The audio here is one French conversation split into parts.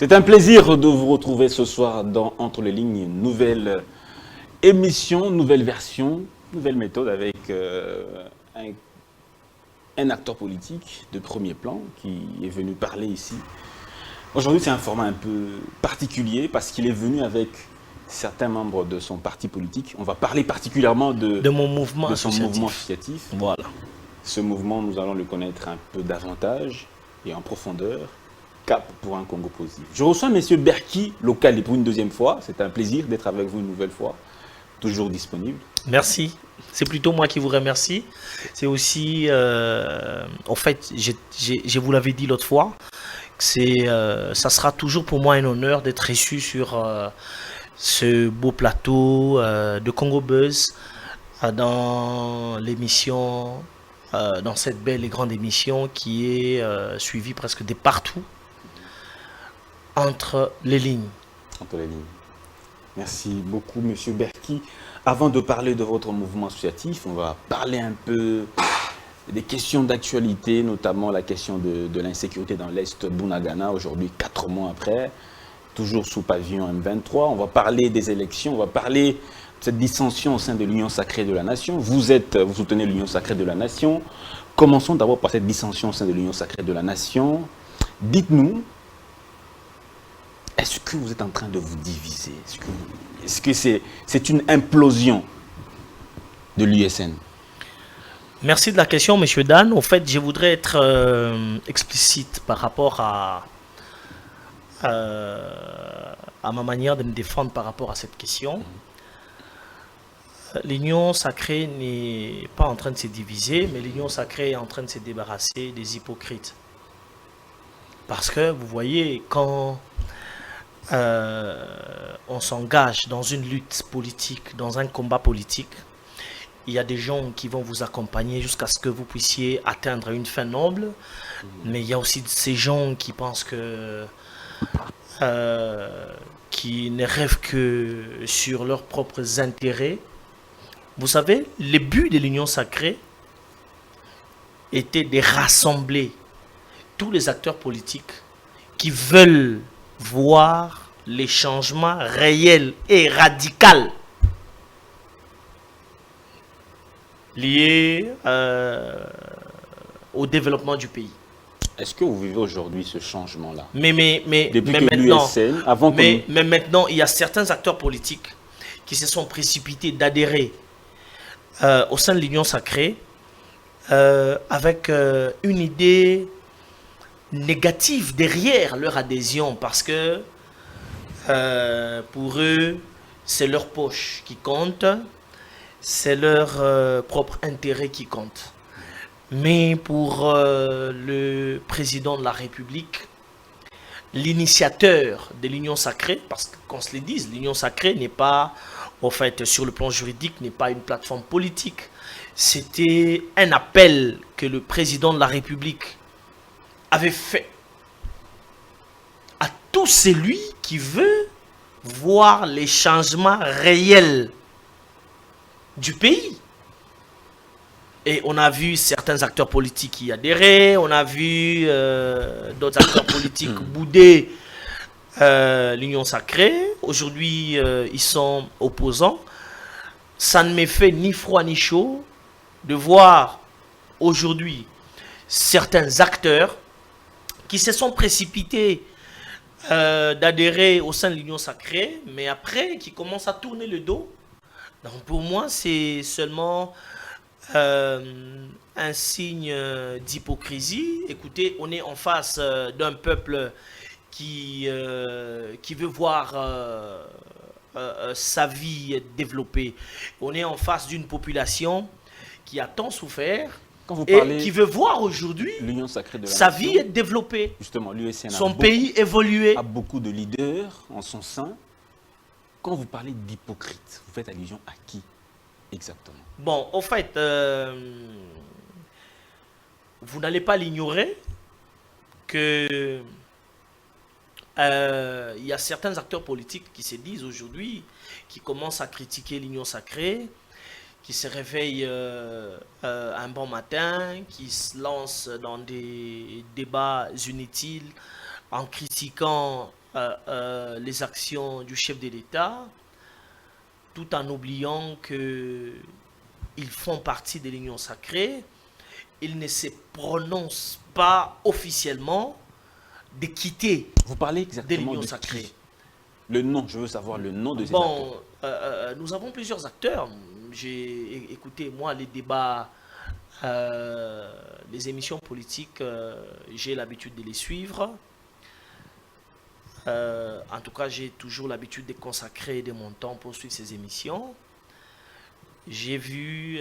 C'est un plaisir de vous retrouver ce soir dans Entre les lignes, nouvelle émission, nouvelle version, nouvelle méthode avec un acteur politique de premier plan qui est venu parler ici. Aujourd'hui, c'est un format un peu particulier parce qu'il est venu avec certains membres de son parti politique. On va parler particulièrement de son mouvement associatif. Voilà. Ce mouvement, nous allons le connaître un peu davantage et en profondeur. Cap pour un Congo positif. Je reçois M. Berki, local, et pour une deuxième fois. C'est un plaisir d'être avec vous une nouvelle fois. Toujours disponible. Merci. C'est plutôt moi qui vous remercie. C'est aussi, en fait, je vous l'avais dit l'autre fois, ça sera toujours pour moi un honneur d'être reçu sur ce beau plateau de Congo Buzz dans l'émission, dans cette belle et grande émission qui est suivie presque de partout. Entre les lignes. Entre les lignes. Merci beaucoup, M. Berki. Avant de parler de votre mouvement associatif, on va parler un peu des questions d'actualité, notamment la question de l'insécurité dans l'Est Bunagana, aujourd'hui, 4 mois après, toujours sous pavillon M23. On va parler des élections, on va parler de cette dissension au sein de l'Union sacrée de la Nation. Vous soutenez l'Union sacrée de la Nation. Commençons d'abord par cette dissension au sein de l'Union sacrée de la Nation. Dites-nous, est-ce que vous êtes en train de vous diviser? Est-ce que c'est une implosion de l'USN? Merci de la question, M. Dan. En fait, je voudrais être explicite par rapport à ma manière de me défendre par rapport à cette question. L'Union sacrée n'est pas en train de se diviser, mais l'Union sacrée est en train de se débarrasser des hypocrites. Parce que, vous voyez, quand on s'engage dans une lutte politique, dans un combat politique, il y a des gens qui vont vous accompagner jusqu'à ce que vous puissiez atteindre une fin noble, mais il y a aussi ces gens qui pensent que qui ne rêvent que sur leurs propres intérêts. Vous savez, le but de l'Union sacrée était de rassembler tous les acteurs politiques qui veulent voir les changements réels et radicaux liés au développement du pays. Est-ce que vous vivez aujourd'hui ce changement-là? Mais maintenant, il y a certains acteurs politiques qui se sont précipités d'adhérer au sein de l'Union sacrée avec une idée négative derrière leur adhésion, parce que pour eux, c'est leur poche qui compte, c'est leur propre intérêt qui compte. Mais pour le président de la République, l'initiateur de l'Union sacrée, parce qu'on se le dise, l'Union sacrée n'est pas, en fait, sur le plan juridique, n'est pas une plateforme politique. C'était un appel que le président de la République avait fait à tout celui qui veut voir les changements réels du pays. Et on a vu certains acteurs politiques y adhérer, on a vu d'autres acteurs politiques bouder l'Union sacrée. Aujourd'hui, ils sont opposants. Ça ne me fait ni froid ni chaud de voir aujourd'hui certains acteurs qui se sont précipités d'adhérer au sein de l'Union sacrée, mais après, qui commencent à tourner le dos. Donc pour moi, c'est seulement un signe d'hypocrisie. Écoutez, on est en face d'un peuple qui veut voir sa vie développée. On est en face d'une population qui a tant souffert et qui veut voir aujourd'hui sa vie être développée. Justement, l'USN son pays évoluer. A beaucoup de leaders en son sein. Quand vous parlez d'hypocrite, vous faites allusion à qui exactement? Bon, au fait, vous n'allez pas l'ignorer que il y a certains acteurs politiques qui se disent aujourd'hui, qui commencent à critiquer l'Union sacrée, qui se réveillent un bon matin, qui se lancent dans des débats inutiles en critiquant les actions du chef de l'État, tout en oubliant qu'ils font partie de l'Union sacrée. Ils ne se prononcent pas officiellement de quitter Vous parlez de exactement l'Union de sacrée. qui? Le nom, je veux savoir le nom de ces acteurs. Bon, nous avons plusieurs acteurs. J'ai écouté, moi, les débats, les émissions politiques, j'ai l'habitude de les suivre. En tout cas, j'ai toujours l'habitude de consacrer de mon temps pour suivre ces émissions. J'ai vu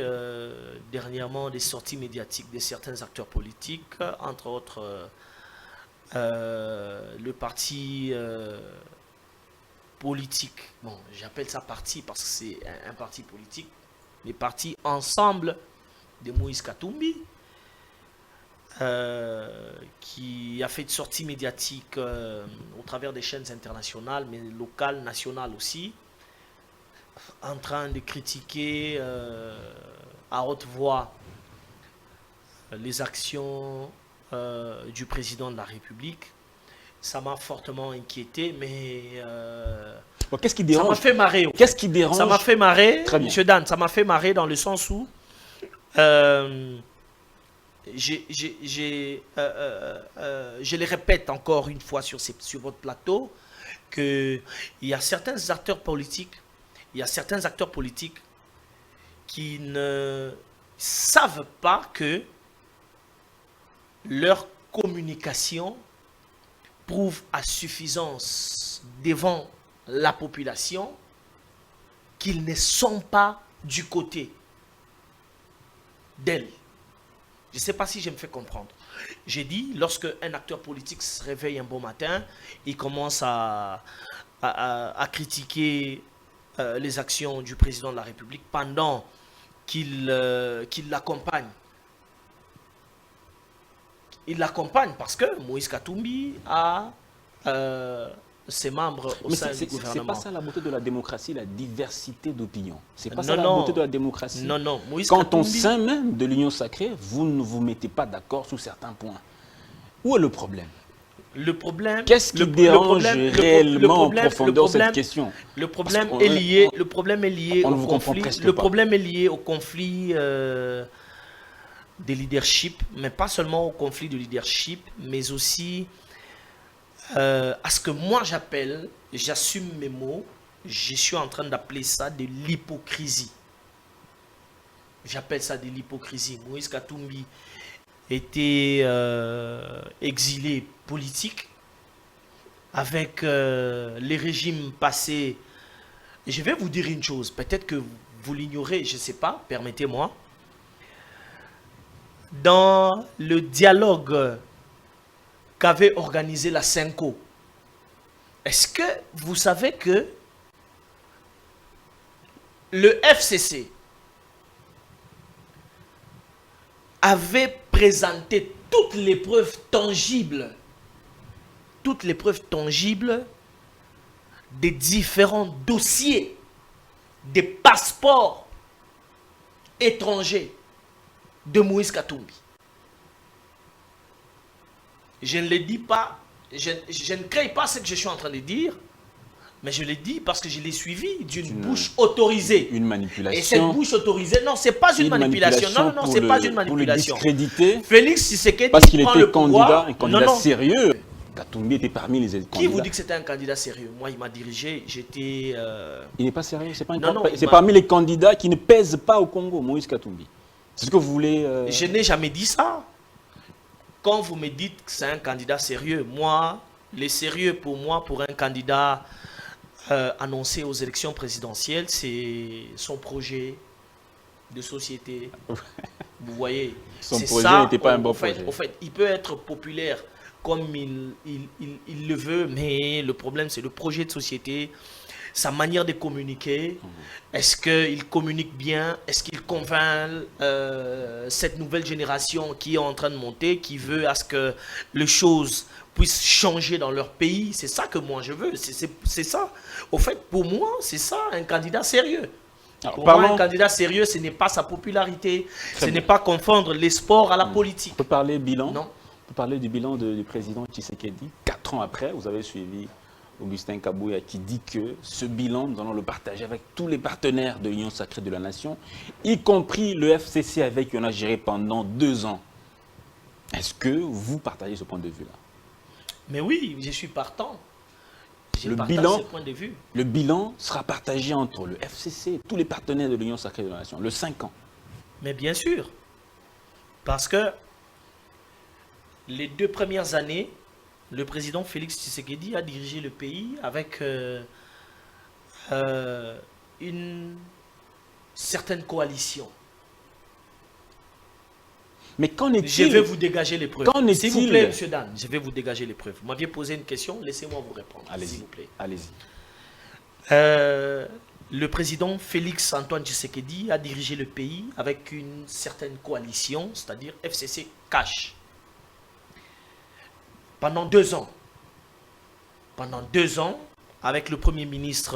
dernièrement des sorties médiatiques de certains acteurs politiques, entre autres le parti politique. Bon, j'appelle ça parti parce que c'est un parti politique. Les partis Ensemble de Moïse Katumbi, qui a fait de sorties médiatiques au travers des chaînes internationales, mais locales, nationales aussi, en train de critiquer à haute voix les actions du président de la République. Ça m'a fortement inquiété, mais Bon, qu'est-ce qui ça dérange? m'a fait marrer. Qu'est-ce qui dérange? Ça m'a fait marrer, Très bien. Monsieur Dan, ça m'a fait marrer dans le sens où je le répète encore une fois sur votre plateau, qu'il y a certains acteurs politiques, qui ne savent pas que leur communication prouve à suffisance devant la population qu'ils ne sont pas du côté d'elle. Je ne sais pas si je me fais comprendre. J'ai dit, lorsque un acteur politique se réveille un bon matin, il commence à critiquer les actions du président de la République pendant qu'il l'accompagne. Il l'accompagne parce que Moïse Katumbi a ses membres au sein du gouvernement. C'est pas ça la beauté de la démocratie, la diversité d'opinions. C'est pas Non, ça la non. beauté de la démocratie. Non, non. Moïse Quand on Katumbi- sein même de l'Union sacrée, vous ne vous mettez pas d'accord sur certains points. Où est le problème? Le problème, Qu'est-ce qui le dérange problème- réellement en problème- profondeur problème- cette question? Le problème Parce qu'on- est lié, le problème est lié on ne au vous comprend conflit. presque Le pas. problème est lié au conflit des leadership, mais pas seulement au conflit de leadership, mais aussi à ce que moi j'appelle, j'assume mes mots, je suis en train d'appeler ça de l'hypocrisie. J'appelle ça de l'hypocrisie. Moïse Katumbi était exilé politique avec les régimes passés. Et je vais vous dire une chose, peut-être que vous l'ignorez, je ne sais pas, permettez-moi. Dans le dialogue qu'avait organisé la Cinco, est-ce que vous savez que le FCC avait présenté toutes les preuves tangibles des différents dossiers des passeports étrangers de Moïse Katumbi? Je ne le dis pas, je ne crée pas ce que je suis en train de dire, mais je le dis parce que je l'ai suivi d'une bouche autorisée. Une manipulation. Et cette bouche autorisée, non, c'est pas une manipulation. Non, non, c'est pas une Pour le manipulation. discréditer, Félix Tshisekedi parce qu'il prend était le pouvoir. un candidat Non, non. sérieux. Katumbi était parmi les candidats. Qui vous dit que c'était un candidat sérieux? Moi, il m'a dirigé, j'étais... Il n'est pas sérieux, c'est pas Non, non, c'est parmi les candidats qui ne pèsent pas au Congo, Moïse Katumbi. C'est ce que vous voulez... Je n'ai jamais dit ça. Quand vous me dites que c'est un candidat sérieux, moi, les sérieux pour moi, pour un candidat annoncé aux élections présidentielles, c'est son projet de société. Vous voyez, Son c'est projet ça, n'était pas un bon en fait, projet. En fait, il peut être populaire comme il le veut, mais le problème, c'est le projet de société, sa manière de communiquer. Est-ce qu'il communique bien? Est-ce qu'il convainc cette nouvelle génération qui est en train de monter, qui veut à ce que les choses puissent changer dans leur pays? C'est ça que moi je veux. C'est ça. Au fait, pour moi, c'est ça, un candidat sérieux. Alors, Pour parlons- moi, un candidat sérieux, ce n'est pas sa popularité, Très ce bien. n'est pas confondre les sports à la politique. On peut parler bilan? Non. On peut parler du bilan du président Tshisekedi. 4 ans après, vous avez suivi Augustin Kabouya, qui dit que ce bilan, nous allons le partager avec tous les partenaires de l'Union sacrée de la Nation, y compris le FCC avec qui on a géré pendant 2 ans. Est-ce que vous partagez ce point de vue-là? Mais oui, je suis partant. Je Le partage bilan, ce point de vue. le bilan sera partagé entre le FCC et tous les partenaires de l'Union sacrée de la Nation, le 5 ans. Mais bien sûr. Parce que les 2 premières années, le président Félix Tshisekedi a dirigé le pays avec une certaine coalition. Mais qu'en est-il? Je vais vous dégager les preuves. Qu'en est-il? S'il vous plaît, M. Dan, je vais vous dégager les preuves. Vous m'aviez posé une question, laissez-moi vous répondre. S'il Allez-y, vous plaît. allez-y. Le président Félix Antoine Tshisekedi a dirigé le pays avec une certaine coalition, c'est-à-dire FCC Cash. Pendant 2 ans. Pendant 2 ans, avec le premier ministre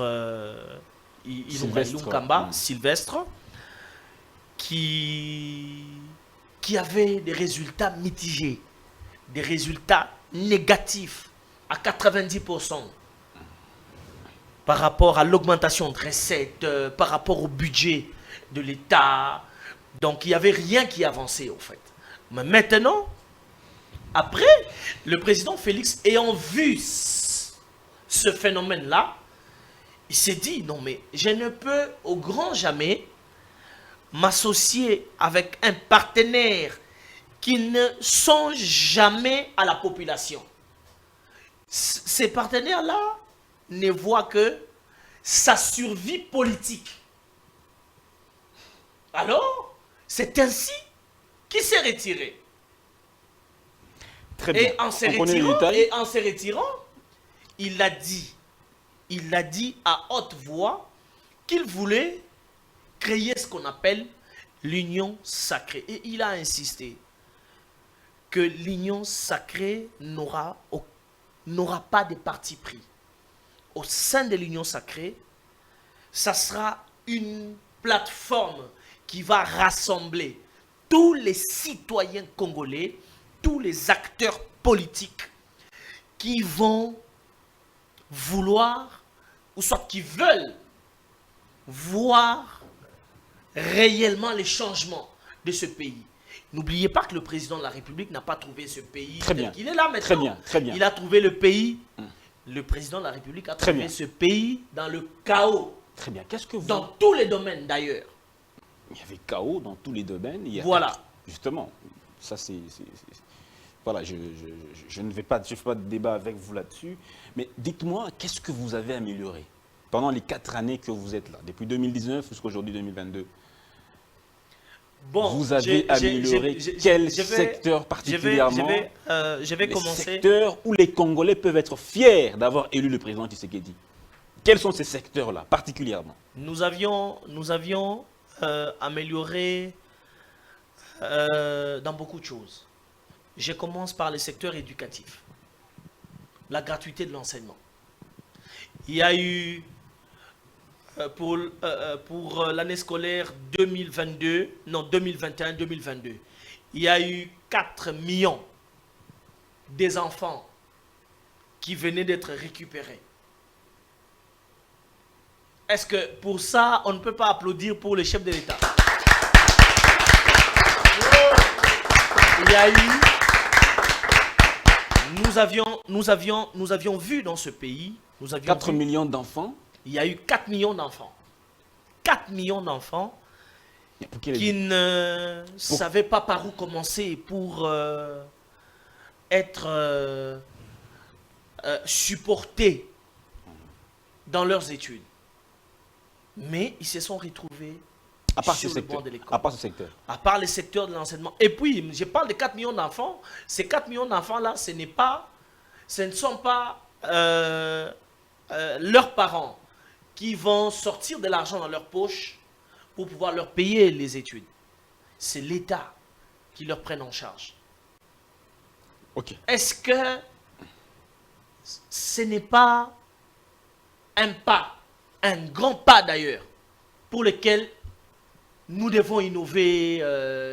Sylvestre. Sylvestre, qui avait des résultats mitigés, des résultats négatifs à 90% par rapport à l'augmentation de recettes, par rapport au budget de l'État. Donc il n'y avait rien qui avançait en fait. Mais maintenant, après, le président Félix ayant vu ce phénomène-là, il s'est dit, non mais je ne peux au grand jamais m'associer avec un partenaire qui ne songe jamais à la population. Ces partenaires-là ne voient que sa survie politique. Alors, c'est ainsi qu'il s'est retiré. Très bien. Et en se retirant, il a dit à haute voix qu'il voulait créer ce qu'on appelle l'union sacrée. Et il a insisté que l'union sacrée n'aura pas de parti pris. Au sein de l'union sacrée, ça sera une plateforme qui va rassembler tous les citoyens congolais, tous les acteurs politiques qui vont vouloir, ou soit qui veulent voir réellement les changements de ce pays. N'oubliez pas que le président de la République n'a pas trouvé ce pays tel qu'il est là maintenant. Très bien, très bien. Il a trouvé le pays, le président de la République a trouvé ce pays dans le chaos. Très bien. Qu'est-ce que vous... Dans tous les domaines d'ailleurs. Il y avait chaos dans tous les domaines. Voilà. Justement, ça c'est... Voilà, je ne fais pas de débat avec vous là-dessus. Mais dites-moi, qu'est-ce que vous avez amélioré pendant les 4 années que vous êtes là, depuis 2019 jusqu'à aujourd'hui 2022? Bon, vous avez amélioré quel secteur particulièrement? Je vais commencer. Les secteurs où les Congolais peuvent être fiers d'avoir élu le président Tshisekedi. Quels sont ces secteurs-là, particulièrement? Nous avions amélioré dans beaucoup de choses. Je commence par le secteur éducatif. La gratuité de l'enseignement. Il y a eu, pour l'année scolaire 2021-2022, il y a eu 4 millions des enfants qui venaient d'être récupérés. Est-ce que pour ça, on ne peut pas applaudir pour le chef de l'État? Il y a eu... Nous avions vu dans ce pays... 4 millions d'enfants? Il y a eu 4 millions d'enfants. 4 millions d'enfants qui ne savaient pas par où commencer pour être supportés dans leurs études. Mais ils se sont retrouvés sur le banc de l'école. À part ce secteur. À part le secteur de l'enseignement. Et puis, je parle de 4 millions d'enfants. Ces 4 millions d'enfants-là, ce ne sont pas leurs parents qui vont sortir de l'argent dans leur poche pour pouvoir leur payer les études. C'est l'État qui leur prenne en charge. Ok. Est-ce que ce n'est pas un pas, un grand pas d'ailleurs, pour lequel nous devons innover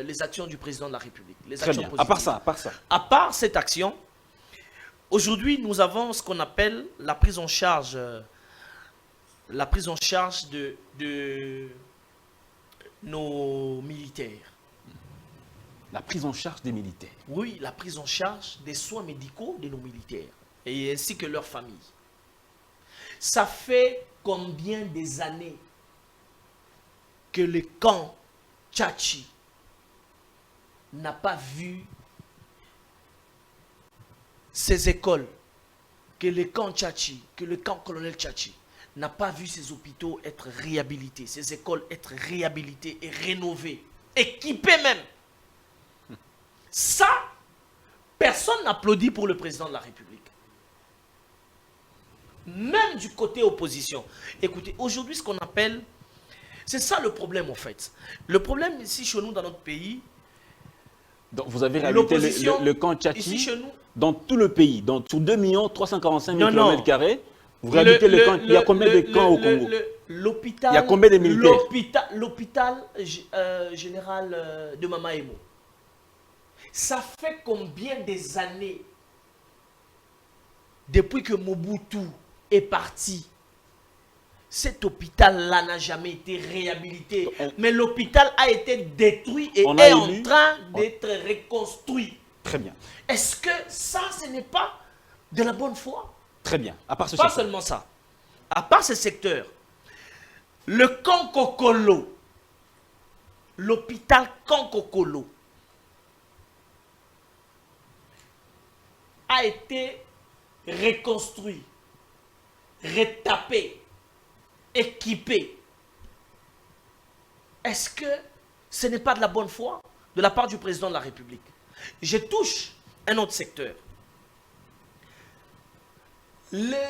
les actions du président de la République, les actions positives. À part ça. À part cette action, Aujourd'hui, nous avons ce qu'on appelle la prise en charge de nos militaires. La prise en charge des militaires. Oui, la prise en charge des soins médicaux de nos militaires, et ainsi que leurs familles. Ça fait combien des années que le camp Tchatchi n'a pas vu ces écoles, que le camp Tchatchi, que le camp colonel Tchatchi n'a pas vu ces hôpitaux être réhabilités, ces écoles être réhabilitées et rénovées, équipées même. Ça, personne n'applaudit pour le président de la République. Même du côté opposition. Écoutez, aujourd'hui, ce qu'on appelle... C'est ça le problème, en fait. Le problème ici, chez nous, dans notre pays... Donc, vous avez réhabilité le camp Tchatchi dans tout le pays, sur 2 345 000 km². Vous réhabilitez le camp. Il y a combien de camps au Congo? L'hôpital... Il y a combien de militaires? L'hôpital général de Mamaemo. Ça fait combien des années depuis que Mobutu est parti, cet hôpital-là n'a jamais été réhabilité. Mais l'hôpital a été détruit et est en train d'être reconstruit. Très bien. Est-ce que ça, ce n'est pas de la bonne foi? Très bien. À part ce pas secteur. Seulement ça. À part ce secteur, le Kankokolo, l'hôpital Kankokolo, a été reconstruit, retapé, équipé. Est-ce que ce n'est pas de la bonne foi de la part du président de la République? Je touche un autre secteur. Le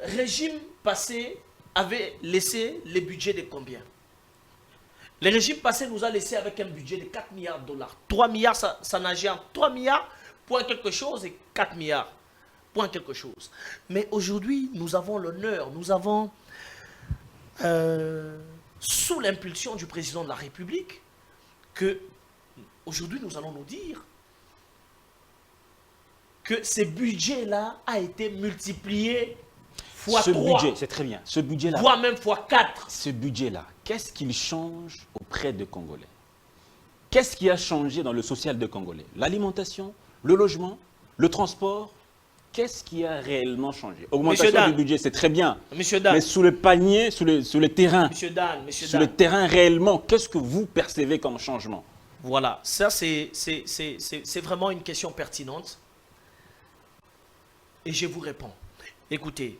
régime passé avait laissé le budget de combien? Le régime passé nous a laissé avec un budget de 4 milliards de dollars. 3 milliards, ça nageait en 3 milliards, point quelque chose, et 4 milliards, point quelque chose. Mais aujourd'hui, nous avons l'honneur, nous avons, sous l'impulsion du président de la République, que aujourd'hui nous allons nous dire que ce budget-là a été multiplié fois 3. Ce budget, c'est très bien. Ce budget-là, voire même fois 4. Ce budget-là, qu'est-ce qu'il change auprès des Congolais? Qu'est-ce qui a changé dans le social des Congolais? L'alimentation, le logement, le transport? Qu'est-ce qui a réellement changé? Augmentation du budget, c'est très bien. Monsieur Dan, mais sous le panier, sous le terrain, Monsieur Dan, sur le terrain réellement, qu'est-ce que vous percevez comme changement? Voilà, ça c'est vraiment une question pertinente. Et je vous réponds. Écoutez,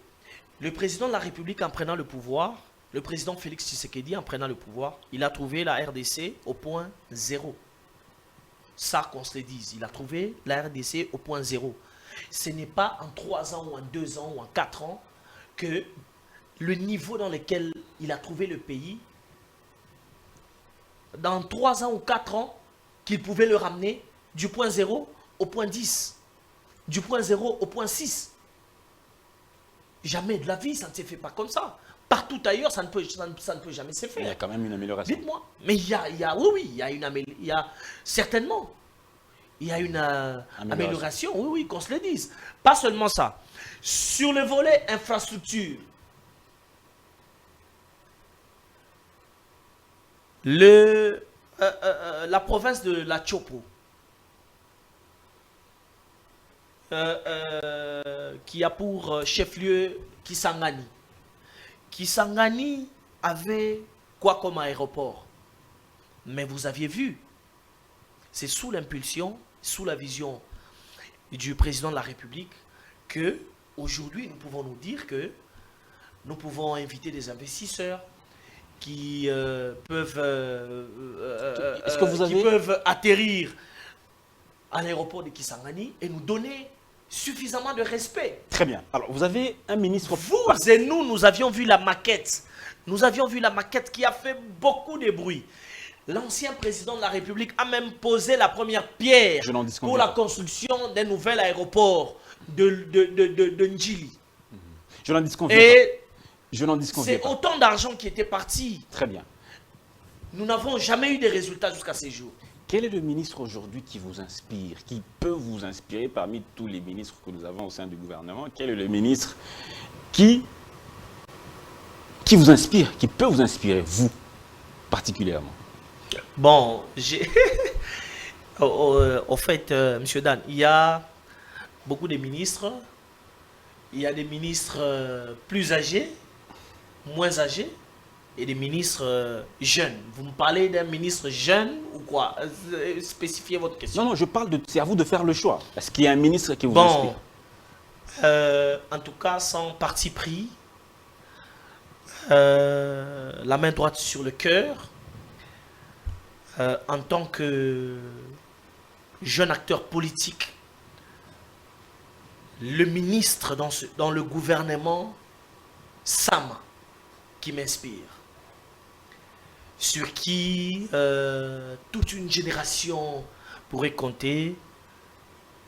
le président de la République, en prenant le pouvoir, le président Félix Tshisekedi, en prenant le pouvoir, il a trouvé la RDC au point 0. Ça, qu'on se le dise, il a trouvé la RDC au point 0. Ce n'est pas en 3 ans, ou en 2 ans, ou en 4 ans, que le niveau dans lequel il a trouvé le pays, dans 3 ans ou 4 ans, qu'il pouvait le ramener du point 0 au point 10. Du point 0 au point 6. Jamais de la vie, ça ne se fait pas comme ça. Partout ailleurs, ça ne peut jamais se faire. Il y a quand même une amélioration. Dites-moi. Mais il y a une amélioration. Certainement. Il y a une amélioration, oui, qu'on se le dise. Pas seulement ça. Sur le volet infrastructure, la province de la Chopo, qui a pour chef-lieu Kisangani. Kisangani avait quoi comme aéroport? Mais vous aviez vu, c'est sous l'impulsion, sous la vision du président de la République que aujourd'hui nous pouvons nous dire que nous pouvons inviter des investisseurs qui peuvent atterrir à l'aéroport de Kisangani et nous donner suffisamment de respect. Très bien. Alors, vous avez un ministre... Vous et nous avions vu la maquette. Nous avions vu la maquette qui a fait beaucoup de bruit. L'ancien président de la République a même posé la première pierre pour la construction d'un nouvel aéroport de Ndjili. Je n'en disconviens pas. Je n'en disconviens pas. C'est autant d'argent qui était parti. Très bien. Nous n'avons jamais eu de résultats jusqu'à ces jours. Quel est le ministre aujourd'hui qui vous inspire, qui peut vous inspirer parmi tous les ministres que nous avons au sein du gouvernement? Quel est le ministre qui vous inspire, qui peut vous inspirer, vous, particulièrement? Bon, j'ai... Au fait, Monsieur Dan, il y a beaucoup de ministres. Il y a des ministres plus âgés, moins âgés, et des ministres jeunes. Vous me parlez d'un ministre jeune ou quoi? Spécifiez votre question. Non, je parle de... C'est à vous de faire le choix. Est-ce qu'il y a un ministre qui vous inspire? En tout cas, sans parti pris, la main droite sur le cœur, en tant que jeune acteur politique, le ministre dans le gouvernement, Sam, qui m'inspire, sur qui toute une génération pourrait compter,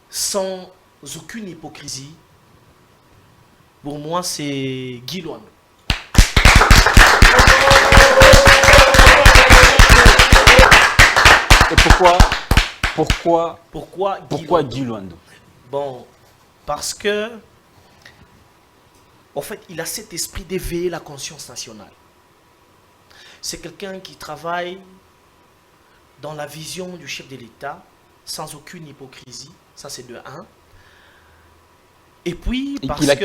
sans aucune hypocrisie. Pour moi, c'est Guy Luando. Et pourquoi Guy Luando? Bon, parce que, en fait, il a cet esprit d'éveiller la conscience nationale. C'est quelqu'un qui travaille dans la vision du chef de l'État, sans aucune hypocrisie. Ça, c'est de 1. Et puis, parce il a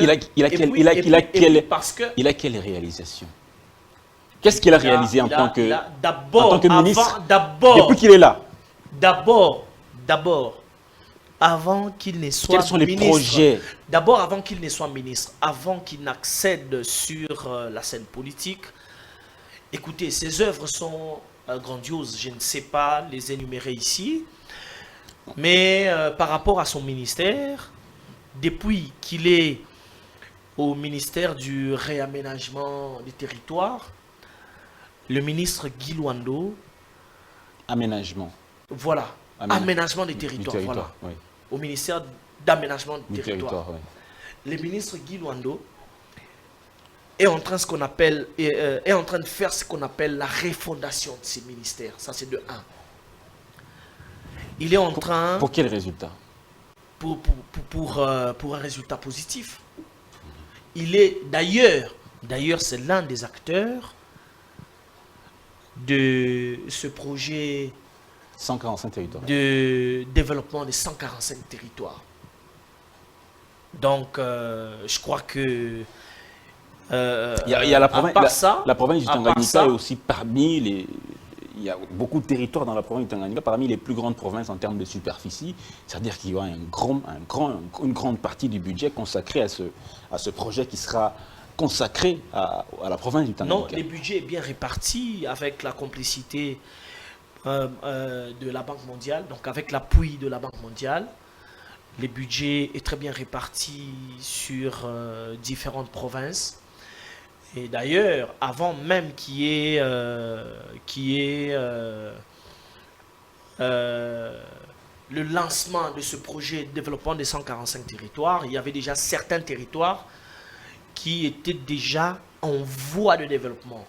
quelle réalisation? Qu'est-ce qu'il a réalisé en tant que ministre depuis qu'il est là? D'abord, avant qu'il ne soit ministre. Quels sont les projets? D'abord, avant qu'il ne soit ministre, avant qu'il n'accède sur la scène politique, écoutez, ses œuvres sont grandioses. Je ne sais pas les énumérer ici. Mais par rapport à son ministère, depuis qu'il est au ministère du réaménagement des territoires, le ministre Guy Luando... Aménagement. Voilà. Aménagement des territoires. Voilà. Oui. Au ministère d'aménagement des territoires. Oui. Le ministre Guy Luando est en train de faire ce qu'on appelle la refondation de ces ministères. Ça, c'est de 1. Il est en train... Pour quel résultat? Pour un résultat positif. Il est d'ailleurs, c'est l'un des acteurs de ce projet 145 territoires. De développement des 145 territoires. Donc, je crois que... il y a la province du Tanganyika est aussi parmi les... Il y a beaucoup de territoires dans la province du Tanganyika, parmi les plus grandes provinces en termes de superficie. C'est-à-dire qu'il y aura une grande partie du budget consacrée à ce projet qui sera consacré à la province du Tanganyika. Non, le budget est bien réparti avec la complicité de la Banque mondiale, donc avec l'appui de la Banque mondiale. Le budget est très bien réparti sur différentes provinces. Et d'ailleurs, avant même qu'il y ait, le lancement de ce projet de développement des 145 territoires, il y avait déjà certains territoires qui étaient déjà en voie de développement,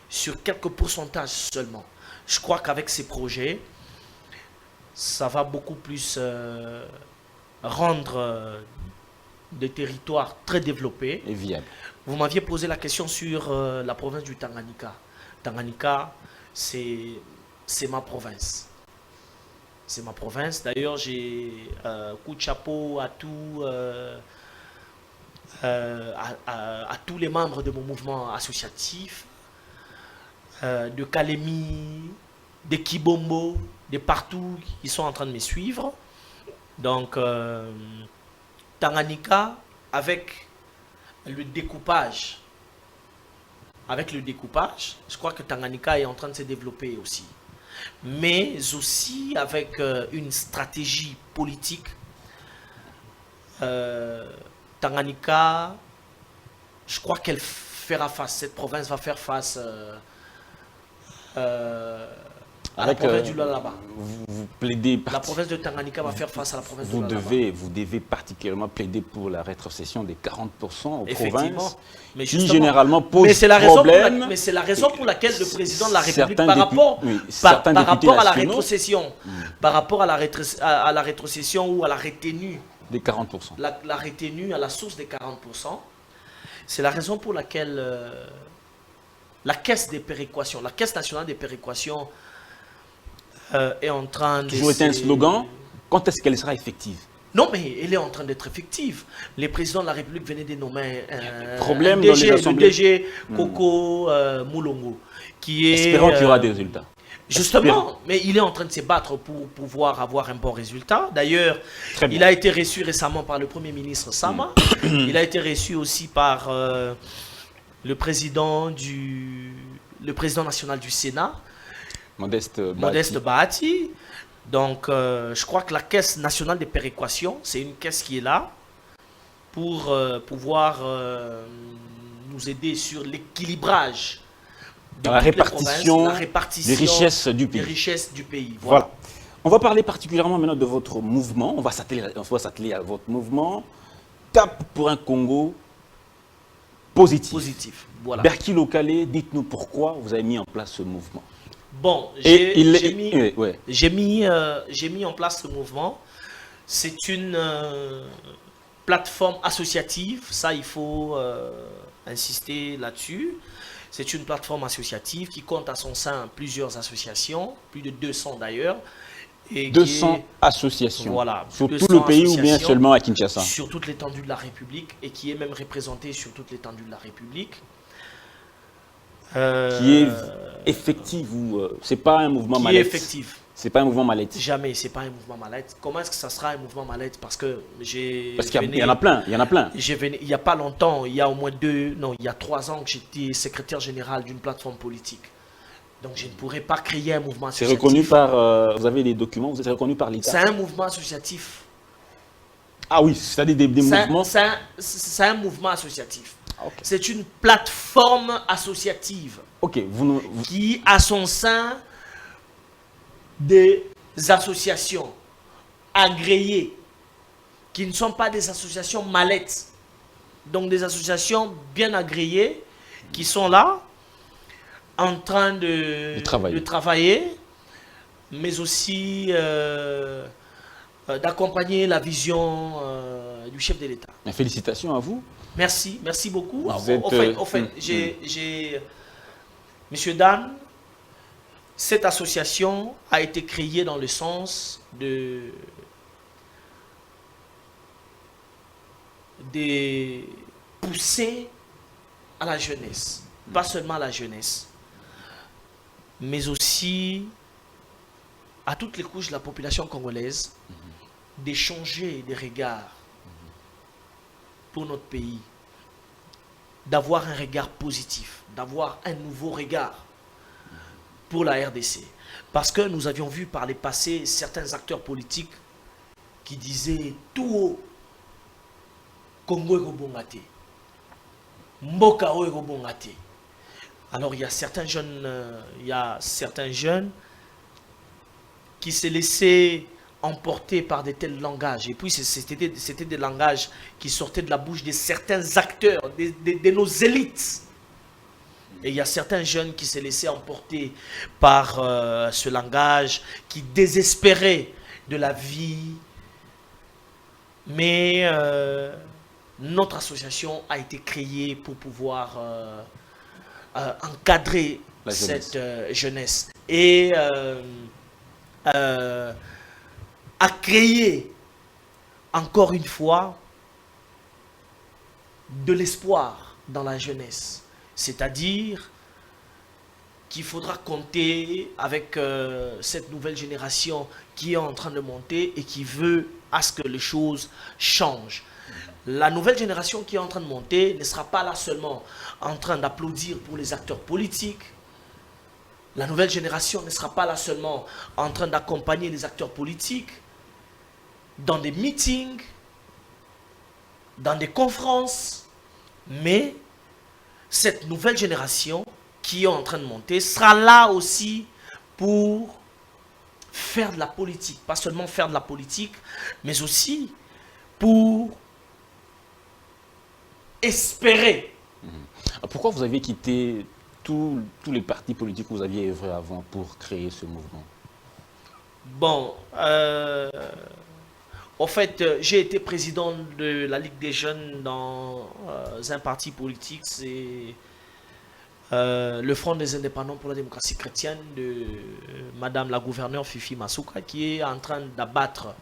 sur quelques pourcentages seulement. Je crois qu'avec ces projets, ça va beaucoup plus rendre des territoires très développés et viables. Vous m'aviez posé la question sur la province du Tanganyika. Tanganyika, c'est ma province. C'est ma province. D'ailleurs, j'ai coup de chapeau à tous les membres de mon mouvement associatif, de Kalemi, de Kibombo, de partout, qui sont en train de me suivre. Donc, Tanganyika, avec le découpage, je crois que Tanganyika est en train de se développer aussi. Mais aussi avec une stratégie politique. Tanganyika, je crois qu'elle fera face, cette province va faire face à la province du Lualaba. Vous plaidez... La province de Tanganyika va faire face à la province du Lualaba. Vous devez particulièrement plaider pour la rétrocession des 40% aux Effectivement. provinces, Mais qui généralement pose problème. Mais c'est la raison pour laquelle le président de la République, Certains par rapport à la nationaux, rétrocession, par rapport à la rétrocession ou à la retenue, des 40%. la retenue à la source des 40%, c'est la raison pour laquelle la caisse des péréquations, la caisse nationale des péréquations est en train de... Toujours été un slogan. Quand est-ce qu'elle sera effective? Non, mais elle est en train d'être effective. Les présidents de la République venaient de nommer problème DG, dans les assemblées. le DG Coco Moulongo, qui est... Espérons qu'il y aura des résultats. Justement, mais il est en train de se battre pour pouvoir avoir un bon résultat. D'ailleurs, il a été reçu récemment par le Premier ministre Sama. Il a été reçu aussi par le président national du Sénat, Modeste Bahati. Donc, je crois que la Caisse nationale des péréquations, c'est une caisse qui est là pour pouvoir nous aider sur l'équilibrage de la répartition des richesses du pays. Voilà. On va parler particulièrement maintenant de votre mouvement. On va s'atteler à votre mouvement. Cap pour un Congo positif. Voilà. Berki Lokale, dites-nous pourquoi vous avez mis en place ce mouvement. Bon, j'ai mis en place ce mouvement. C'est une plateforme associative, ça il faut insister là-dessus. C'est une plateforme associative qui compte à son sein plusieurs associations, plus de 200 d'ailleurs. 200 associations, voilà, sur tout le pays ou bien seulement à Kinshasa? Sur toute l'étendue de la République et qui est même représentée sur toute l'étendue de la République. Qui est effective ou c'est pas un mouvement mallette? Qui est effectif. C'est pas un mouvement mallette. Jamais, c'est pas un mouvement mallette. Comment est-ce que ça sera un mouvement mallette? Parce que il y en a plein, il y en a plein. Il y a pas longtemps, il y a au moins il y a 3 ans que j'étais secrétaire général d'une plateforme politique. Donc je ne pourrais pas créer un mouvement associatif. C'est reconnu par, vous avez des documents, vous êtes reconnu par l'État? C'est un mouvement associatif. Ah oui, c'est-à-dire des mouvements. C'est un mouvement associatif. Okay. C'est une plateforme associative qui a son sein des associations agréées qui ne sont pas des associations mallettes, donc des associations bien agréées qui sont là en train de travailler, mais aussi d'accompagner la vision du chef de l'État. Félicitations à vous. Merci beaucoup. Monsieur Dan, cette association a été créée dans le sens de pousser à la jeunesse, pas seulement à la jeunesse, mais aussi à toutes les couches de la population congolaise, d'échanger des regards pour notre pays, d'avoir un regard positif, d'avoir un nouveau regard pour la RDC. Parce que nous avions vu par le passé certains acteurs politiques qui disaient tout haut Congo est bongate, Mboka est bongate. Alors il y a certains jeunes qui se laissaient emporter par de tels langages. Et puis c'était des langages qui sortaient de la bouche de certains acteurs, de nos élites. Et il y a certains jeunes qui se laissaient emporter par ce langage, qui désespéraient de la vie. Mais notre association a été créée pour pouvoir encadrer cette jeunesse. Et à créer, encore une fois, de l'espoir dans la jeunesse. C'est-à-dire qu'il faudra compter avec cette nouvelle génération qui est en train de monter et qui veut à ce que les choses changent. La nouvelle génération qui est en train de monter ne sera pas là seulement en train d'applaudir pour les acteurs politiques. La nouvelle génération ne sera pas là seulement en train d'accompagner les acteurs politiques dans des meetings, dans des conférences, mais cette nouvelle génération qui est en train de monter sera là aussi pour faire de la politique. Pas seulement faire de la politique, mais aussi pour espérer. Pourquoi vous aviez quitté tous les partis politiques que vous aviez œuvré avant pour créer ce mouvement? Bon, en fait, j'ai été président de la Ligue des jeunes dans un parti politique, c'est le Front des indépendants pour la démocratie chrétienne de Madame la gouverneure Fifi Masuka, qui est en train d'abattre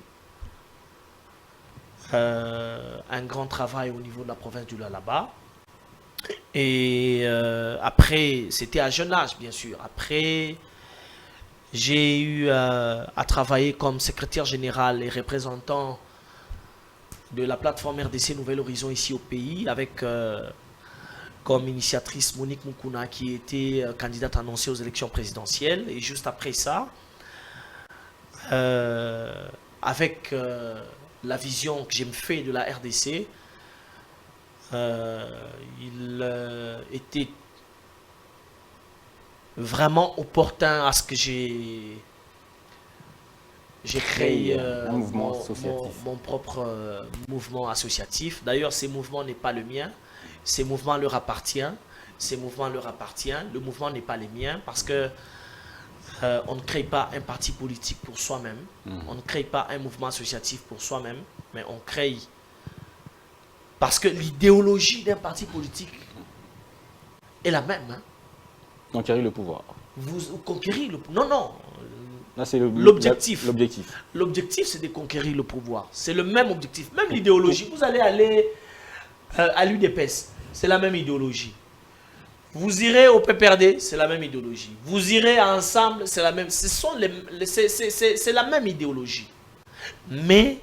un grand travail au niveau de la province du Lualaba. Et après, c'était à jeune âge, bien sûr. Après, j'ai eu à travailler comme secrétaire général et représentant de la plateforme RDC Nouvel Horizon ici au pays, avec comme initiatrice Monique Mukuna, qui était candidate annoncée aux élections présidentielles. Et juste après ça, avec la vision que j'ai fait de la RDC, il était vraiment opportun à ce que j'ai créé un mouvement associatif. mon propre mouvement associatif. D'ailleurs, ce mouvement n'est pas le mien. Ces mouvements leur appartiennent. Ces mouvements leur appartiennent. Le mouvement n'est pas le mien parce que on ne crée pas un parti politique pour soi-même. On ne crée pas un mouvement associatif pour soi-même, mais on crée parce que l'idéologie d'un parti politique est la même. Hein. Conquérir le pouvoir. Vous conquérir le pouvoir. Non. Là, c'est l'objectif. L'objectif. L'objectif, c'est de conquérir le pouvoir. C'est le même objectif. Même l'idéologie. Vous allez aller à l'UDPS, c'est la même idéologie. Vous irez au PPRD, c'est la même idéologie. Vous irez ensemble, c'est la même. C'est la même idéologie. Mais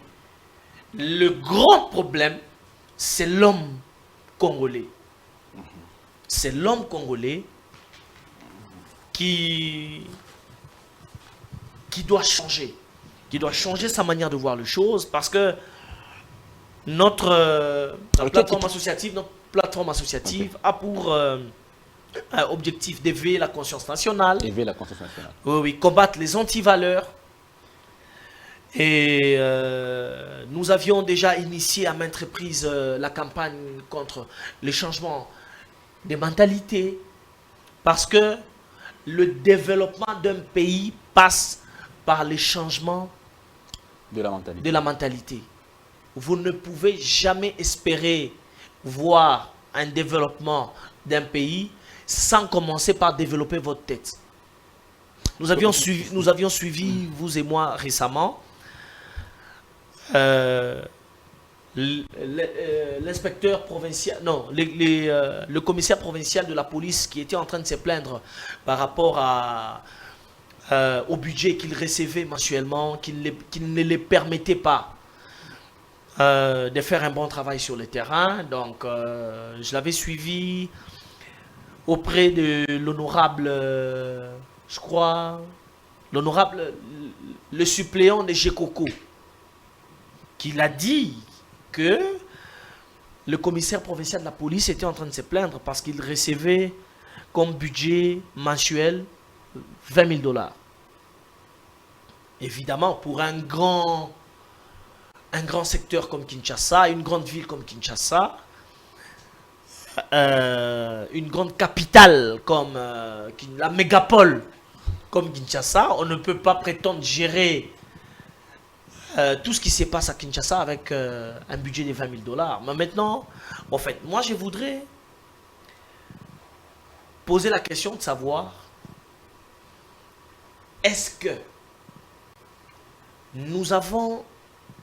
le grand problème, c'est l'homme congolais. C'est l'homme congolais qui doit changer. Qui doit changer sa manière de voir les choses parce que notre plateforme associative a pour objectif d'éveiller la conscience nationale. Éveiller la conscience nationale. Oui, combattre les antivaleurs. Et nous avions déjà initié à maintes reprises la campagne contre les changements des mentalités. Parce que le développement d'un pays passe par les changements de la mentalité. De la mentalité. Vous ne pouvez jamais espérer voir un développement d'un pays sans commencer par développer votre tête. Nous avions suivi vous et moi récemment, l'inspecteur provincial, non, le commissaire provincial de la police qui était en train de se plaindre par rapport au budget qu'il recevait mensuellement, qu'il ne les permettait pas de faire un bon travail sur le terrain. Donc, je l'avais suivi auprès de l'honorable, je crois, l'honorable, le suppléant de Gekoko, qui l'a dit que le commissaire provincial de la police était en train de se plaindre parce qu'il recevait comme budget mensuel 20 000 $. Évidemment, pour un grand secteur comme Kinshasa, une grande ville comme Kinshasa, une grande capitale comme la mégapole comme Kinshasa, on ne peut pas prétendre gérer tout ce qui se passe à Kinshasa avec un budget de 20 000 $. Mais maintenant, en fait, moi je voudrais poser la question de savoir, est-ce que nous avons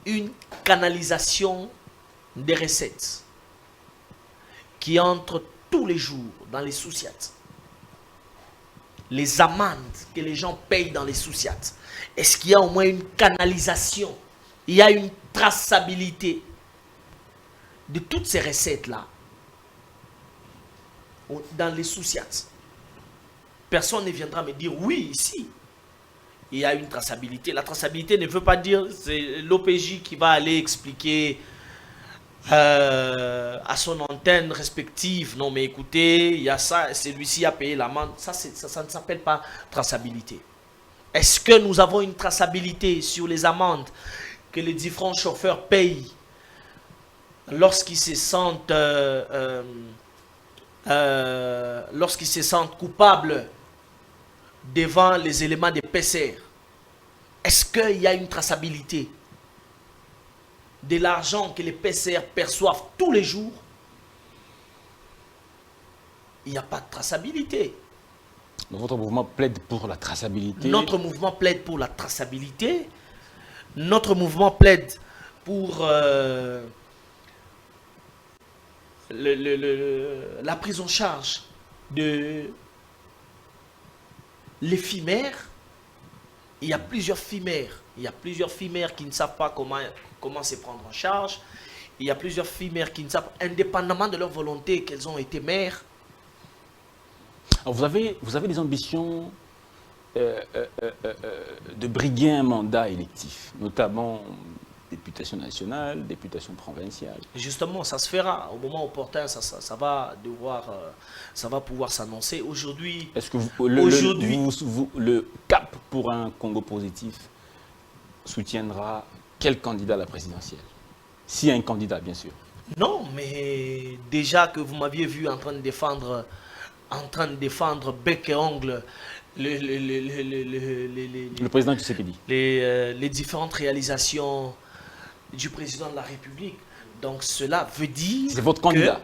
une canalisation des recettes qui entre tous les jours dans les sous-siats, les amendes que les gens payent dans les sous-siats? Est-ce qu'il y a au moins une canalisation? Il y a une traçabilité de toutes ces recettes-là dans les sous-siats? Personne ne viendra me dire oui, ici il y a une traçabilité. La traçabilité ne veut pas dire c'est l'OPJ qui va aller expliquer à son antenne respective, non mais écoutez, il y a ça, celui-ci a payé l'amende. Ça ne s'appelle pas traçabilité. Est-ce que nous avons une traçabilité sur les amendes que les différents chauffeurs payent lorsqu'ils se sentent coupables devant les éléments des PCR? Est-ce qu'il y a une traçabilité de l'argent que les PCR perçoivent tous les jours? Il n'y a pas de traçabilité. Donc votre mouvement plaide pour la traçabilité. Notre mouvement plaide pour la traçabilité. Notre mouvement plaide pour la prise en charge de l'éphémère. Il y a plusieurs fimères. Il y a plusieurs fimères qui ne savent pas comment se prendre en charge. Il y a plusieurs fimères qui ne savent, indépendamment de leur volonté, qu'elles ont été mères. Alors vous avez des ambitions de briguer un mandat électif, notamment députation nationale, députation provinciale. Justement, ça se fera au moment opportun, ça va pouvoir s'annoncer. Aujourd'hui, est-ce que le cap pour un Congo positif soutiendra quel candidat à la présidentielle? S'il y a un candidat, bien sûr. Non, mais déjà que vous m'aviez vu en train de défendre bec et ongle le président Tshisekedi, les différentes réalisations du président de la République. Donc cela veut dire c'est votre candidat.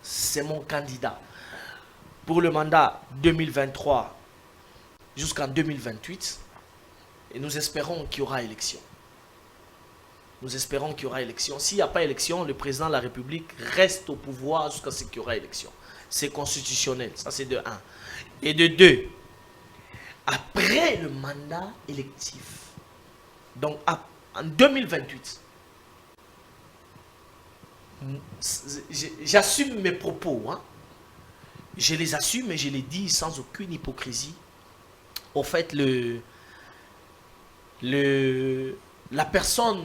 C'est mon candidat. Pour le mandat 2023 jusqu'en 2028, et nous espérons qu'il y aura élection. Nous espérons qu'il y aura élection. S'il n'y a pas élection, le président de la République reste au pouvoir jusqu'à ce qu'il y aura élection. C'est constitutionnel, ça c'est de 1. Et de 2, après le mandat électif, donc en 2028, j'assume mes propos, hein. Je les assume et je les dis sans aucune hypocrisie. Au fait, la personne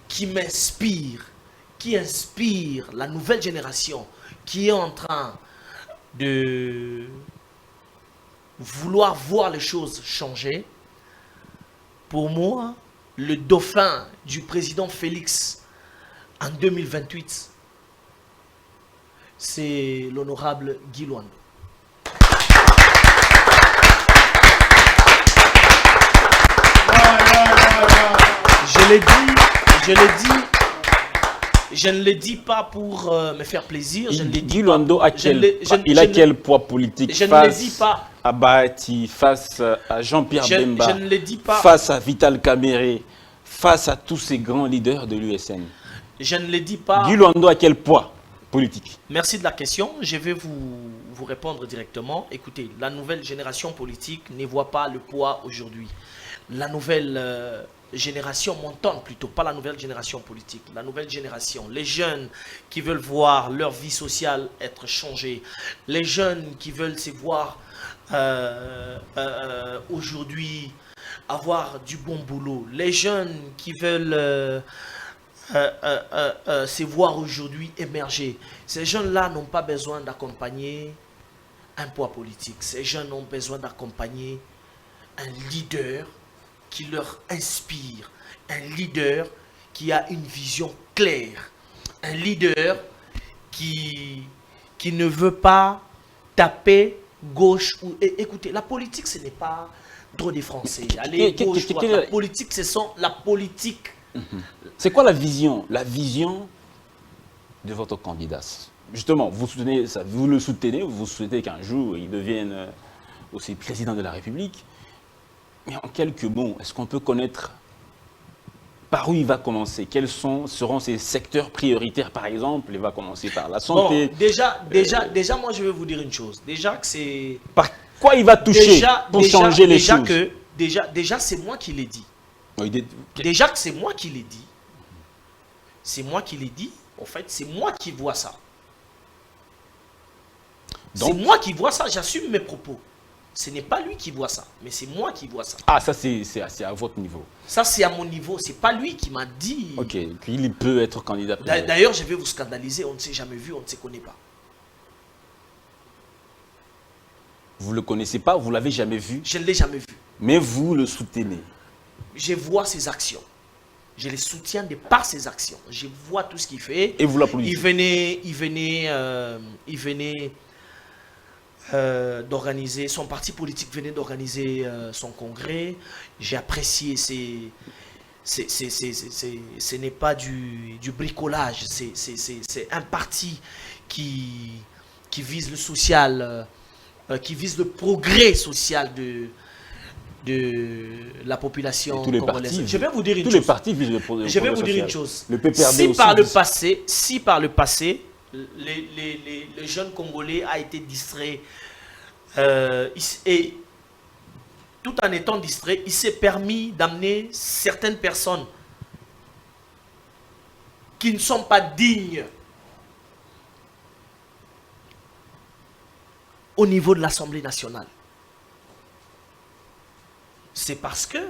qui m'inspire, qui inspire la nouvelle génération, qui est en train de vouloir voir les choses changer, pour moi, le dauphin du président Félix en 2028, c'est l'honorable Guy Luando. Je ne le dis pas pour me faire plaisir. Guy Luando, il a quel poids politique face à Bahati, face à Jean-Pierre Bemba, face à Vital Kamerhe, face à tous ces grands leaders de l'USN? Je ne le dis pas. Guy Luando a quel poids politique? Merci de la question. Je vais vous répondre directement. Écoutez, la nouvelle génération politique ne voit pas le poids aujourd'hui. La nouvelle génération montante plutôt, pas la nouvelle génération politique, la nouvelle génération, les jeunes qui veulent voir leur vie sociale être changée, les jeunes qui veulent se voir aujourd'hui avoir du bon boulot, les jeunes qui veulent se voir aujourd'hui émerger. Ces jeunes-là n'ont pas besoin d'accompagner un poids politique, ces jeunes ont besoin d'accompagner un leader qui leur inspire, un leader qui a une vision claire, un leader qui ne veut pas taper gauche ou... Écoutez, la politique, ce n'est pas trop des Français. Allez, gauche, droite. La politique, ce sont la politique. C'est quoi la vision? La vision de votre candidat? Justement, vous soutenez ça, vous le soutenez, vous souhaitez qu'un jour, il devienne aussi président de la République. Mais en quelques mots, est-ce qu'on peut connaître par où il va commencer? Quels seront ses secteurs prioritaires, par exemple? Il va commencer par la santé. Bon, déjà, moi, je vais vous dire une chose. Déjà que c'est... Par quoi il va toucher pour changer les choses? Déjà, c'est moi qui l'ai dit. Déjà que c'est moi qui l'ai dit. C'est moi qui l'ai dit. En fait, c'est moi qui vois ça. C'est moi qui vois ça. J'assume mes propos. Ce n'est pas lui qui voit ça, mais c'est moi qui vois ça. Ah, ça c'est à votre niveau. Ça c'est à mon niveau, c'est pas lui qui m'a dit. Ok, qu'il peut être candidat. D'ailleurs, je vais vous scandaliser, on ne s'est jamais vu, on ne se connaît pas. Vous ne le connaissez pas, vous ne l'avez jamais vu. Je ne l'ai jamais vu. Mais vous le soutenez. Je vois ses actions. Je les soutiens de par ses actions. Je vois tout ce qu'il fait. Et vous l'applaudissez. Il venait d'organiser, son parti politique venait d'organiser son congrès. J'ai apprécié ce n'est pas du bricolage. C'est un parti qui vise le social, qui vise le progrès social de la population congolaise. Je vais vous dire une chose. Tous les partis visent le progrès social. Je vais vous dire une chose. Le PPRD si par le passé, les jeunes Congolais a été distrait et tout en étant distrait, il s'est permis d'amener certaines personnes qui ne sont pas dignes au niveau de l'Assemblée nationale. C'est parce que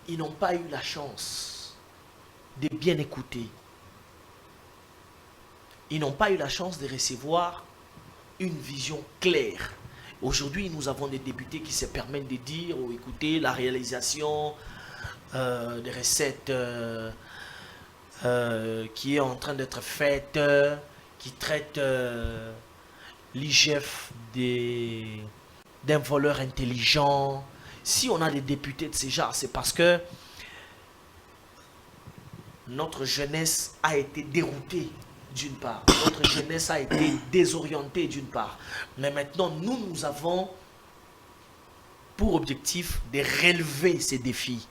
ils n'ont pas eu la chance de bien écouter. Ils n'ont pas eu la chance de recevoir une vision claire. Aujourd'hui, nous avons des députés qui se permettent de dire ou écouter la réalisation des recettes qui est en train d'être faite, qui traite l'IGF d'un voleur intelligent. Si on a des députés de ces genres, c'est parce que notre jeunesse a été déroutée d'une part. Notre jeunesse a été désorientée d'une part. Mais maintenant, nous avons pour objectif de relever ces défis.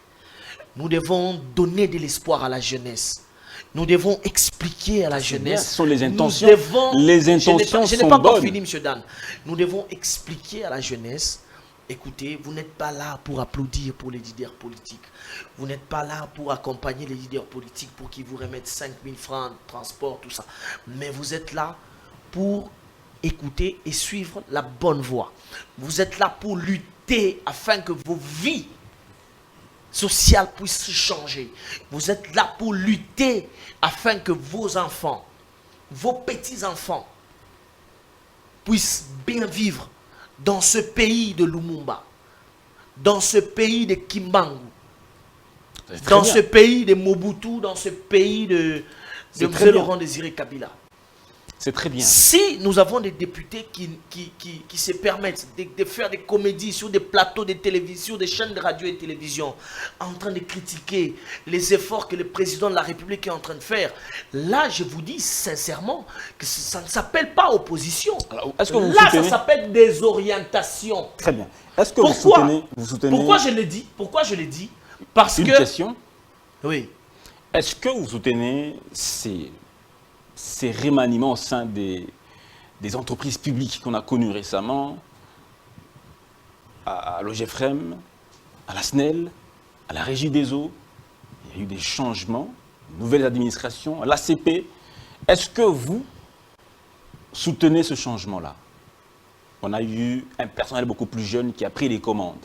Nous devons donner de l'espoir à la jeunesse. Nous devons expliquer à la jeunesse. Ce sont les intentions. Les intentions je n'ai pas encore fini, M. Dan. Nous devons expliquer à la jeunesse, écoutez, vous n'êtes pas là pour applaudir pour les leaders politiques. Vous n'êtes pas là pour accompagner les leaders politiques pour qu'ils vous remettent 5 000 francs de transport, tout ça. Mais vous êtes là pour écouter et suivre la bonne voie. Vous êtes là pour lutter afin que vos vies sociales puissent changer. Vous êtes là pour lutter afin que vos enfants, vos petits-enfants puissent bien vivre dans ce pays de Lumumba, dans ce pays de Kimbangu, dans ce pays de Mobutu, dans ce pays de M. Laurent Désiré Kabila. C'est très bien. Si nous avons des députés qui se permettent de faire des comédies sur des plateaux de télévision, des chaînes de radio et de télévision, en train de critiquer les efforts que le président de la République est en train de faire, là, je vous dis sincèrement que ça ne s'appelle pas opposition. Alors, est-ce que vous là, soutenez... ça s'appelle désorientation. Très bien. Est-ce que vous soutenez... Pourquoi je l'ai dit? Pourquoi je l'ai dit? Parce que... Une question. Oui. Est-ce que vous soutenez ces remaniements au sein des entreprises publiques qu'on a connues récemment, à l'OGEFREM, à la SNEL, à la Régie des eaux? Il y a eu des changements, nouvelles administrations, à l'ACP. Est-ce que vous soutenez ce changement-là? On a eu un personnel beaucoup plus jeune qui a pris les commandes.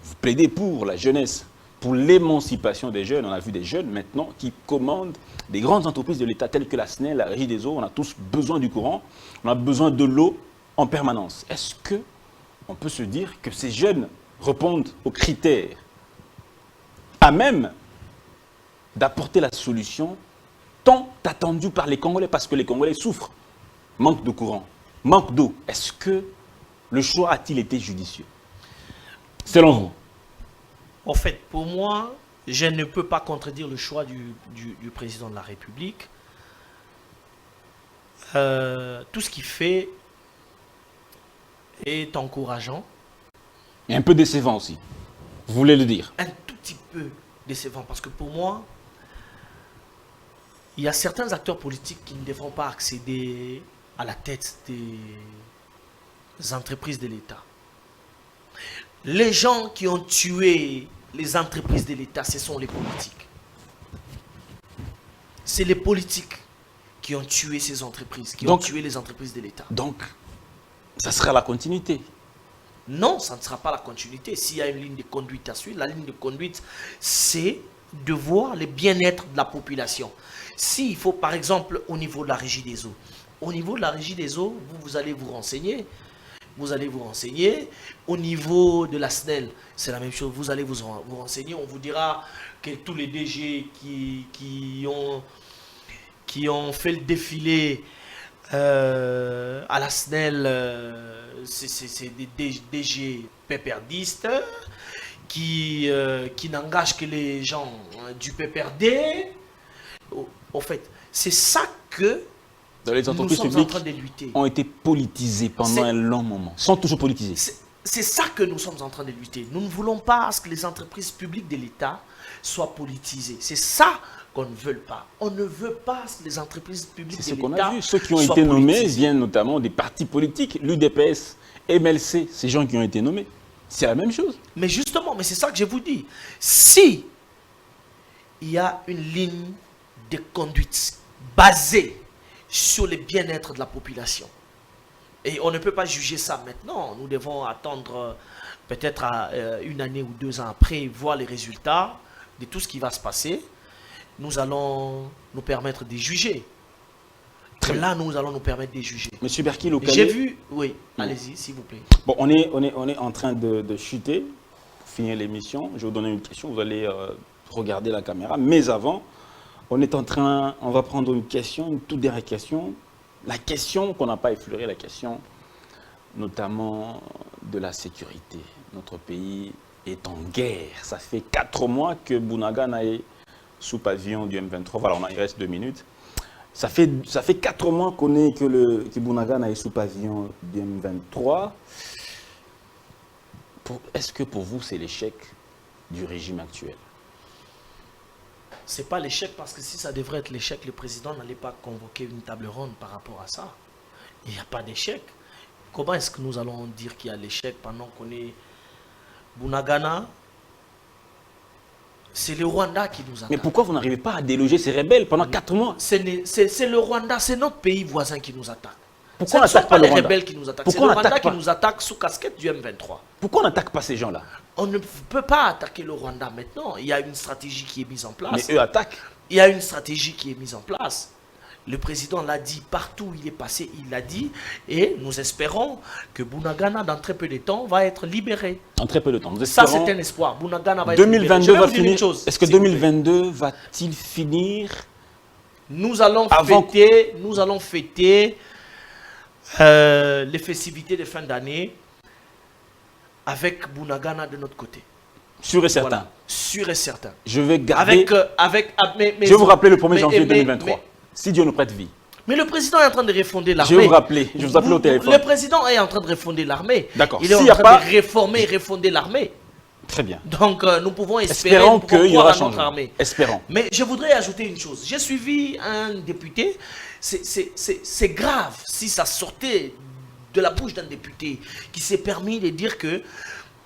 Vous plaidez pour la jeunesse, pour l'émancipation des jeunes. On a vu des jeunes maintenant qui commandent des grandes entreprises de l'État telles que la SNEL, la Régie des eaux. On a tous besoin du courant, on a besoin de l'eau en permanence. Est-ce qu'on peut se dire que ces jeunes répondent aux critères à même d'apporter la solution tant attendue par les Congolais, parce que les Congolais souffrent, manque de courant, manque d'eau? Est-ce que le choix a-t-il été judicieux, selon vous? En fait, pour moi, je ne peux pas contredire le choix du président de la République. Tout ce qu'il fait est encourageant. Et un peu décevant aussi. Vous voulez le dire? Un tout petit peu décevant, parce que pour moi, il y a certains acteurs politiques qui ne devront pas accéder à la tête des entreprises de l'État. Les gens qui ont tué les entreprises de l'État, ce sont les politiques. C'est les politiques qui ont tué ces entreprises, qui ont tué les entreprises de l'État. Donc, ça sera la continuité? Non, ça ne sera pas la continuité. S'il y a une ligne de conduite à suivre, la ligne de conduite, c'est de voir le bien-être de la population. S'il faut, par exemple, au niveau de la Régie des eaux, Au niveau de la régie des eaux, vous allez vous renseigner. Vous allez vous renseigner. Au niveau de la SNEL, c'est la même chose. Vous allez vous renseigner. On vous dira que tous les DG qui ont fait le défilé à la SNEL, c'est des DG péperdistes qui n'engagent que les gens du PPRD. Au fait, c'est ça que Dans les entreprises nous sommes en publiques train de lutter. ont été politisées pendant un long moment, sont toujours politisées. C'est ça que nous sommes en train de lutter. Nous ne voulons pas que les entreprises publiques de l'État soient politisées. C'est ça qu'on ne veut pas. On ne veut pas que les entreprises publiques de C'est ce l'État qu'on a vu. Ceux qui ont soient été nommés politisées. viennent notamment des partis politiques, l'UDPS, MLC, ces gens qui ont été nommés. C'est la même chose. Mais justement, mais c'est ça que je vous dis. Si il y a une ligne de conduite basée sur le bien-être de la population, et on ne peut pas juger ça maintenant, nous devons attendre peut-être une année ou 2 ans après, voir les résultats de tout ce qui va se passer. Nous allons nous permettre de juger. Là, nous allons nous permettre de juger. Monsieur Berki, Lokale, J'ai vu, oui, allez-y, s'il vous plaît. bon, on est en train de chuter pour finir l'émission. Je vais vous donner une question, vous allez regarder la caméra. Mais avant, on va prendre une question, une toute dernière question. La question qu'on n'a pas effleurée, la question notamment de la sécurité. Notre pays est en guerre. Ça fait 4 mois que Bunagana est sous pavillon du M23. Voilà, il reste 2 minutes. Ça fait 4 mois que Bunagana est sous pavillon du M23. Est-ce que pour vous, c'est l'échec du régime actuel? C'est pas l'échec, parce que si ça devrait être l'échec, le président n'allait pas convoquer une table ronde par rapport à ça. Il n'y a pas d'échec. Comment est-ce que nous allons dire qu'il y a l'échec pendant qu'on est Bunagana? C'est le Rwanda qui nous attaque. Mais pourquoi vous n'arrivez pas à déloger ces rebelles pendant 4 mois? C'est le Rwanda, c'est notre pays voisin qui nous attaque. Pourquoi on Ce ne sont n'attaque pas pas le les Rwanda? rebelles qui nous attaquent. C'est Pourquoi le on Rwanda n'attaque qui pas? nous attaque sous casquette du M23. Pourquoi on n'attaque pas ces gens-là? On ne peut pas attaquer le Rwanda maintenant. Il y a une stratégie qui est mise en place. Mais eux attaquent. Il y a une stratégie qui est mise en place. Le président l'a dit partout où il est passé, il l'a dit. Et nous espérons que Bunagana, dans très peu de temps, va être libéré. En très peu de temps. Nous Ça, espérons c'est un espoir. Bunagana va être libéré. 2022 Je vais va vous dire une finir. chose, Est-ce que s'il vous plaît. 2022 va-t-il finir? Nous allons Avant- fêter les festivités de fin d'année avec Bunagana de notre côté. Sûr et certain. Voilà, sûr et certain. Je vais garder. Je vais vous rappeler le 1er janvier 2023. Si Dieu nous prête vie. Mais le président est en train de refonder l'armée. Je vais vous rappeler. Je vais vous appeler au téléphone. Le président est en train de refonder l'armée. D'accord. Il est S'il y en a train pas- de réformer et refonder l'armée. Très bien. Donc nous pouvons espérer, Espérons nous pouvons qu'il y croire aura à notre changement. armée. Espérons. Mais je voudrais ajouter une chose. J'ai suivi un député. C'est grave si ça sortait de la bouche d'un député qui s'est permis de dire que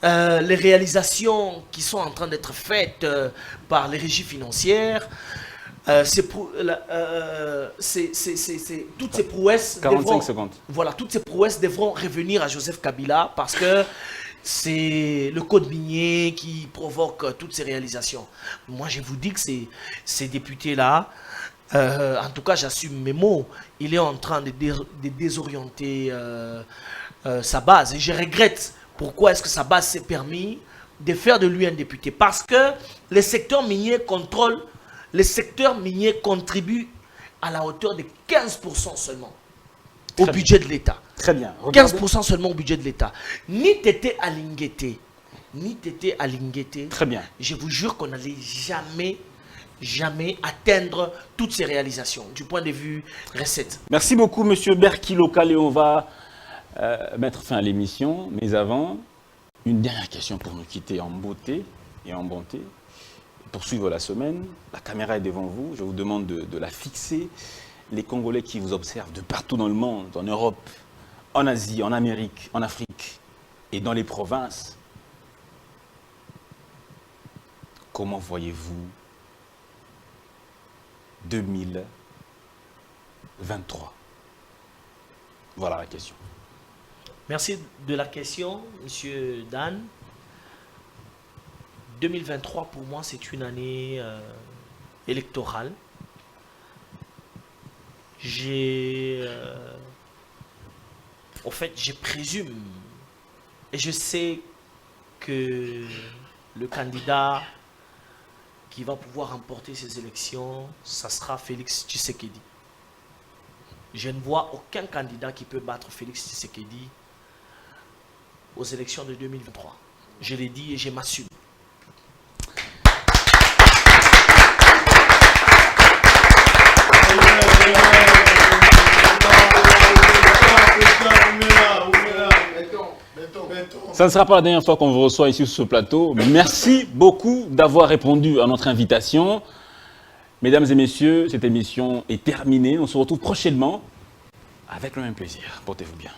les réalisations qui sont en train d'être faites par les régies financières, toutes ces prouesses 45 secondes. Voilà, toutes ces prouesses devront revenir à Joseph Kabila, parce que c'est le code minier qui provoque toutes ces réalisations. Moi, je vous dis que ces députés-là, en tout cas, j'assume mes mots, il est en train de désorienter sa base. Et je regrette pourquoi est-ce que sa base s'est permis de faire de lui un député. Parce que le secteur minier contribue à la hauteur de 15% seulement au Très budget de l'État. Très bien. Regardez. 15% seulement au budget de l'État. Ni Tété Alingueté, Très bien. je vous jure qu'on n'allait jamais atteindre toutes ces réalisations du point de vue recette. Merci beaucoup, monsieur Berki Lokale. Et on va mettre fin à l'émission. Mais avant, une dernière question pour nous quitter en beauté et en bonté. Poursuivre la semaine. La caméra est devant vous. Je vous demande de la fixer. Les Congolais qui vous observent de partout dans le monde, en Europe, en Asie, en Amérique, en Afrique et dans les provinces. Comment voyez-vous 2023? Voilà la question. Merci de la question, monsieur Dan. 2023, pour moi, c'est une année électorale. En fait, je présume et je sais que le candidat qui va pouvoir remporter ces élections, ça sera Félix Tshisekedi. Je ne vois aucun candidat qui peut battre Félix Tshisekedi aux élections de 2023. Je l'ai dit et je m'assume. Ça ne sera pas la dernière fois qu'on vous reçoit ici sur ce plateau. Merci beaucoup d'avoir répondu à notre invitation. Mesdames et messieurs, cette émission est terminée. On se retrouve prochainement avec le même plaisir. Portez-vous bien.